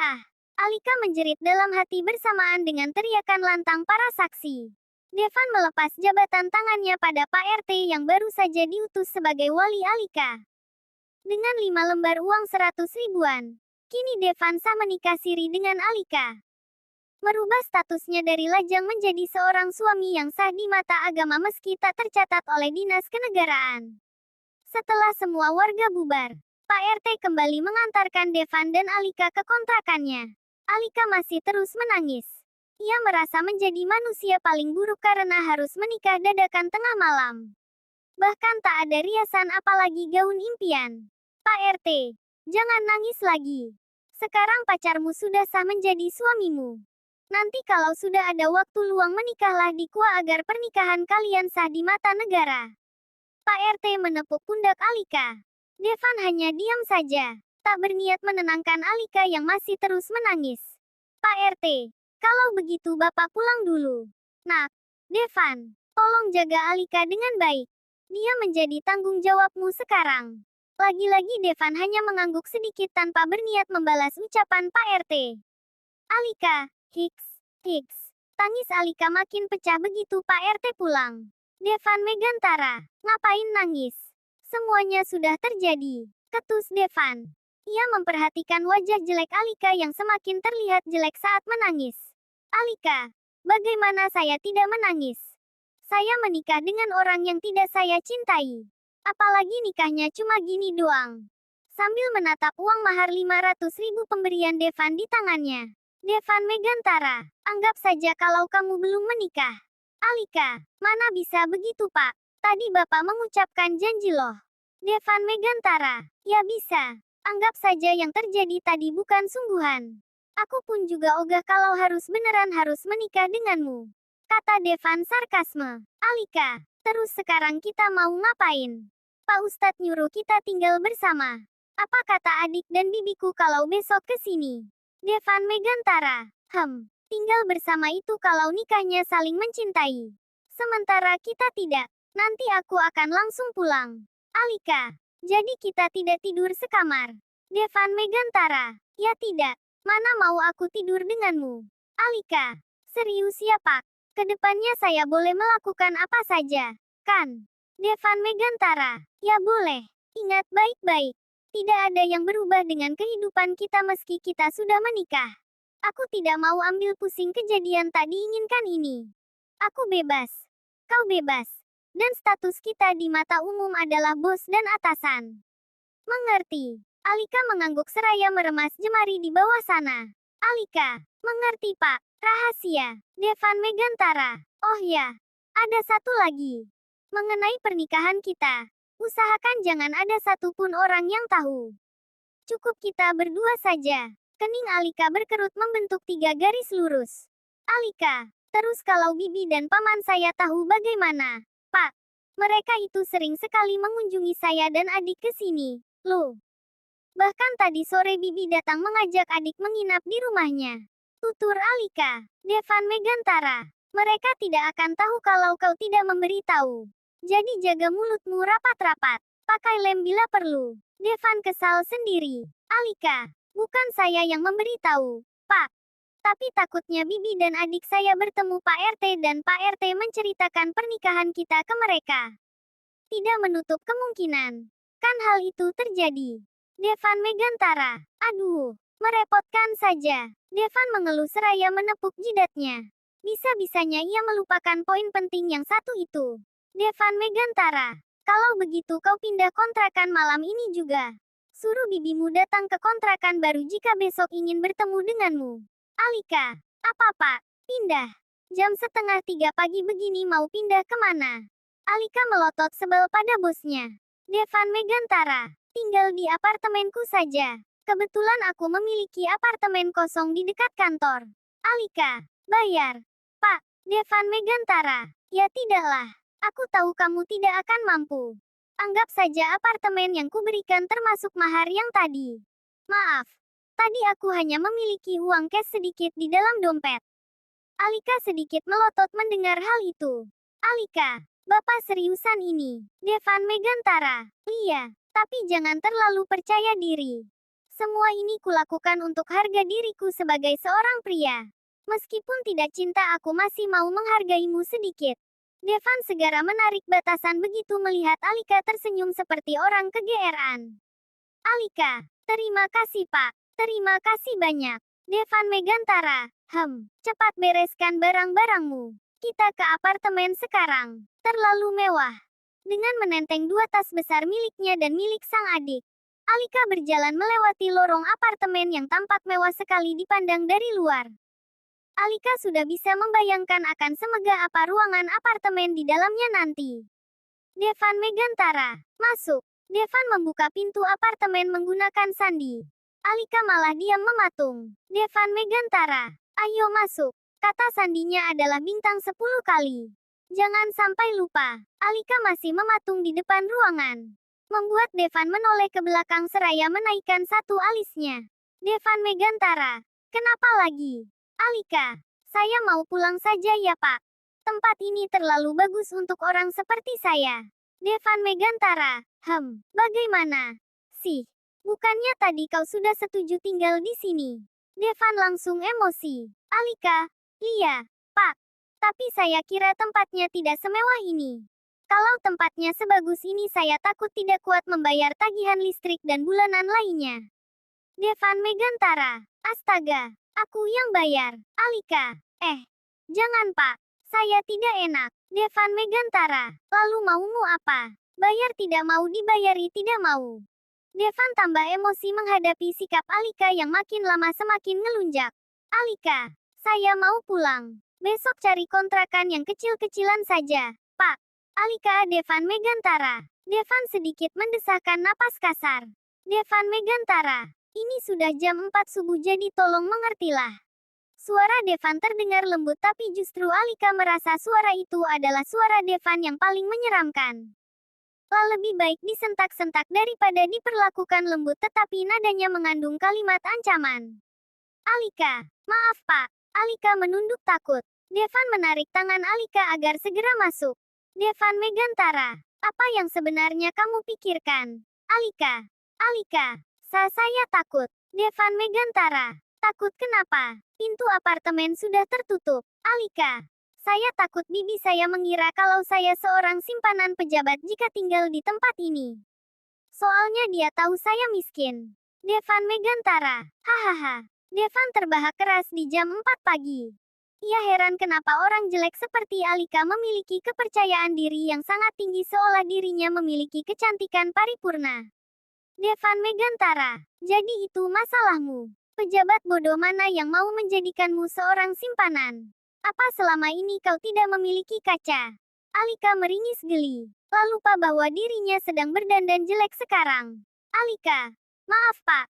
Ah! Alika menjerit dalam hati bersamaan dengan teriakan lantang para saksi. Devan melepas jabatan tangannya pada Pak RT yang baru saja diutus sebagai wali Alika. Dengan 5 lembar uang 100 ribuan, kini Devan sah menikah siri dengan Alika. Merubah statusnya dari lajang menjadi seorang suami yang sah di mata agama meski tak tercatat oleh dinas kenegaraan. Setelah semua warga bubar, Pak RT kembali mengantarkan Devan dan Alika ke kontrakannya. Alika masih terus menangis. Ia merasa menjadi manusia paling buruk karena harus menikah dadakan tengah malam. Bahkan tak ada riasan apalagi gaun impian. Pak RT, jangan nangis lagi. Sekarang pacarmu sudah sah menjadi suamimu. Nanti kalau sudah ada waktu luang menikahlah di Kua agar pernikahan kalian sah di mata negara. Pak RT menepuk pundak Alika. Devan hanya diam saja, tak berniat menenangkan Alika yang masih terus menangis. Pak RT, kalau begitu Bapak pulang dulu. Nak, Devan, tolong jaga Alika dengan baik. Dia menjadi tanggung jawabmu sekarang. Lagi-lagi Devan hanya mengangguk sedikit tanpa berniat membalas ucapan Pak RT. Alika, hiks, hiks. Tangis Alika makin pecah begitu Pak RT pulang. Devan Megantara, ngapain nangis? Semuanya sudah terjadi, ketus Devan. Ia memperhatikan wajah jelek Alika yang semakin terlihat jelek saat menangis. Alika, bagaimana saya tidak menangis? Saya menikah dengan orang yang tidak saya cintai. Apalagi nikahnya cuma gini doang. Sambil menatap uang mahar 500 ribu pemberian Devan di tangannya. Devan Megantara, anggap saja kalau kamu belum menikah. Alika, mana bisa begitu Pak? Tadi Bapak mengucapkan janji loh. Devan Megantara, ya bisa. Anggap saja yang terjadi tadi bukan sungguhan. Aku pun juga ogah kalau beneran harus menikah denganmu. Kata Devan sarkasme. Alika, terus sekarang kita mau ngapain? Pak Ustadz nyuruh kita tinggal bersama. Apa kata adik dan bibiku kalau besok ke sini? Devan Megantara, tinggal bersama itu kalau nikahnya saling mencintai. Sementara kita tidak, nanti aku akan langsung pulang. Alika, jadi kita tidak tidur sekamar. Devan Megantara, ya tidak, mana mau aku tidur denganmu. Alika, serius ya Pak? Kedepannya saya boleh melakukan apa saja, kan? Devan Megantara, ya boleh. Ingat baik-baik. Tidak ada yang berubah dengan kehidupan kita meski kita sudah menikah. Aku tidak mau ambil pusing kejadian tak diinginkan ini. Aku bebas. Kau bebas. Dan status kita di mata umum adalah bos dan atasan. Mengerti. Alika mengangguk seraya meremas jemari di bawah sana. Alika, mengerti Pak. Rahasia. Devan Megantara. Oh ya, ada satu lagi. Mengenai pernikahan kita. Usahakan jangan ada satupun orang yang tahu. Cukup kita berdua saja. Kening Alika berkerut membentuk 3 garis lurus. Alika, terus kalau bibi dan paman saya tahu bagaimana? Pak, mereka itu sering sekali mengunjungi saya dan adik ke sini. Loh. Bahkan tadi sore bibi datang mengajak adik menginap di rumahnya. Tutur Alika. Devan Megantara. Mereka tidak akan tahu kalau kau tidak memberitahu. Jadi jaga mulutmu rapat-rapat. Pakai lem bila perlu. Devan kesal sendiri. Alika, bukan saya yang memberitahu, Pak. Tapi takutnya bibi dan adik saya bertemu Pak RT dan Pak RT menceritakan pernikahan kita ke mereka. Tidak menutup kemungkinan. Kan hal itu terjadi. Devan Megantara. Aduh, merepotkan saja. Devan mengeluh seraya menepuk jidatnya. Bisa-bisanya ia melupakan poin penting yang satu itu. Devan Megantara, kalau begitu kau pindah kontrakan malam ini juga. Suruh bibimu datang ke kontrakan baru jika besok ingin bertemu denganmu. Alika, apa Pak? Pindah. Jam 2:30 pagi begini mau pindah kemana? Alika melotot sebel pada bosnya. Devan Megantara, tinggal di apartemenku saja. Kebetulan aku memiliki apartemen kosong di dekat kantor. Alika, bayar. Pak, Devan Megantara, ya tidaklah. Aku tahu kamu tidak akan mampu. Anggap saja apartemen yang kuberikan termasuk mahar yang tadi. Maaf, tadi aku hanya memiliki uang cash sedikit di dalam dompet. Alika sedikit melotot mendengar hal itu. Alika, Bapak seriusan ini? Devan Megantara, iya, tapi jangan terlalu percaya diri. Semua ini kulakukan untuk harga diriku sebagai seorang pria. Meskipun tidak cinta, aku masih mau menghargaimu sedikit. Devan segera menarik batasan begitu melihat Alika tersenyum seperti orang kegeeran. Alika, terima kasih Pak. Terima kasih banyak. Devan Megantara, cepat bereskan barang-barangmu. Kita ke apartemen sekarang. Terlalu mewah. Dengan menenteng dua tas besar miliknya dan milik sang adik, Alika berjalan melewati lorong apartemen yang tampak mewah sekali dipandang dari luar. Alika sudah bisa membayangkan akan semegah apa ruangan apartemen di dalamnya nanti. Devan Megantara, masuk. Devan membuka pintu apartemen menggunakan sandi. Alika malah diam mematung. Devan Megantara, ayo masuk. Kata sandinya adalah bintang 10 kali. Jangan sampai lupa. Alika masih mematung di depan ruangan, membuat Devan menoleh ke belakang seraya menaikkan satu alisnya. Devan Megantara, kenapa lagi? Alika, saya mau pulang saja ya Pak. Tempat ini terlalu bagus untuk orang seperti saya. Devan Megantara, bagaimana sih? Bukannya tadi kau sudah setuju tinggal di sini? Devan langsung emosi. Alika, iya, Pak. Tapi saya kira tempatnya tidak semewah ini. Kalau tempatnya sebagus ini saya takut tidak kuat membayar tagihan listrik dan bulanan lainnya. Devan Megantara, astaga, aku yang bayar. Alika, jangan Pak, saya tidak enak. Devan Megantara, lalu maumu apa? Bayar tidak mau, dibayari tidak mau. Devan tambah emosi menghadapi sikap Alika yang makin lama semakin ngelunjak. Alika, saya mau pulang. Besok cari kontrakan yang kecil-kecilan saja, Pak. Alika. Devan Megantara. Devan sedikit mendesahkan napas kasar. Devan Megantara, ini sudah jam 4 subuh jadi tolong mengertilah. Suara Devan terdengar lembut tapi justru Alika merasa suara itu adalah suara Devan yang paling menyeramkan. Lebih baik disentak-sentak daripada diperlakukan lembut tetapi nadanya mengandung kalimat ancaman. Alika, maaf Pak. Alika menunduk takut. Devan menarik tangan Alika agar segera masuk. Devan Megantara, apa yang sebenarnya kamu pikirkan? Alika, saya takut. Devan Megantara, takut kenapa? Pintu apartemen sudah tertutup. Alika, saya takut bibi saya mengira kalau saya seorang simpanan pejabat jika tinggal di tempat ini. Soalnya dia tahu saya miskin. Devan Megantara, hahaha. Devan terbahak keras di jam 4 pagi. Ia heran kenapa orang jelek seperti Alika memiliki kepercayaan diri yang sangat tinggi seolah dirinya memiliki kecantikan paripurna. Devan Megantara, jadi itu masalahmu. Pejabat bodoh mana yang mau menjadikanmu seorang simpanan? Apa selama ini kau tidak memiliki kaca? Alika meringis geli, lalu lupa bahwa dirinya sedang berdandan jelek sekarang. Alika, maaf Pak,